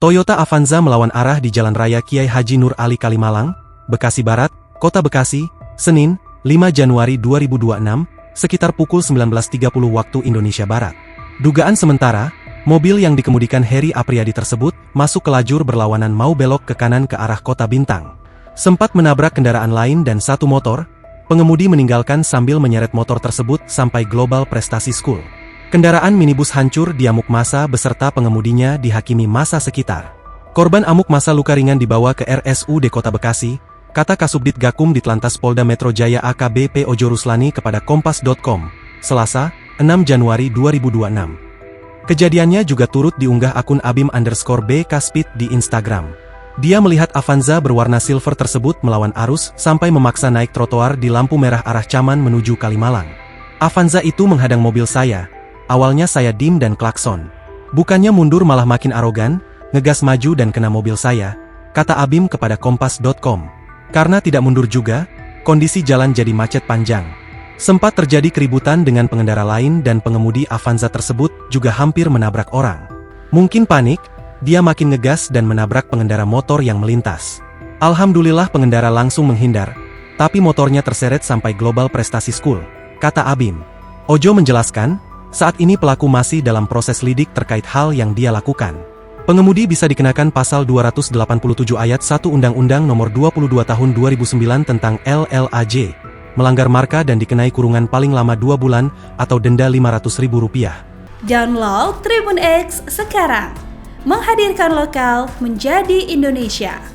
Toyota Avanza melawan arah di Jalan Raya Kiai Haji Nur Ali Kalimalang, Bekasi Barat, Kota Bekasi, Senin, 5 Januari 2026, sekitar pukul 19.30 waktu Indonesia Barat. Dugaan sementara, mobil yang dikemudikan Heri Apriyadi tersebut masuk ke lajur berlawanan mau belok ke kanan ke arah Kota Bintang. Sempat menabrak kendaraan lain dan satu motor, pengemudi meninggalkan sambil menyeret motor tersebut sampai Global Prestasi School. Kendaraan minibus hancur di amuk massa beserta pengemudinya dihakimi massa sekitar. Korban amuk massa luka ringan dibawa ke RSUD Kota Bekasi, kata Kasubdit Gakum Ditlantas Polda Metro Jaya AKBP Ojo Ruslani kepada Kompas.com, Selasa, 6 Januari 2026. Kejadiannya juga turut diunggah akun abim_bkspeed di Instagram. Dia melihat Avanza berwarna silver tersebut melawan arus sampai memaksa naik trotoar di lampu merah arah Caman menuju Kalimalang. Avanza itu menghadang mobil saya. Awalnya saya dim dan klakson. Bukannya mundur malah makin arogan, ngegas maju dan kena mobil saya, kata Abim kepada Kompas.com. Karena tidak mundur juga, kondisi jalan jadi macet panjang. Sempat terjadi keributan dengan pengendara lain dan pengemudi Avanza tersebut juga hampir menabrak orang. Mungkin panik, dia makin ngegas dan menabrak pengendara motor yang melintas. Alhamdulillah pengendara langsung menghindar, tapi motornya terseret sampai Global Prestasi School, kata Abim. Ojo menjelaskan, saat ini pelaku masih dalam proses lidik terkait hal yang dia lakukan. Pengemudi bisa dikenakan pasal 287 ayat 1 Undang-Undang Nomor 22 Tahun 2009 tentang LLAJ, melanggar marka dan dikenai kurungan paling lama 2 bulan atau denda Rp500.000. Download Tribun X sekarang, menghadirkan lokal menjadi Indonesia.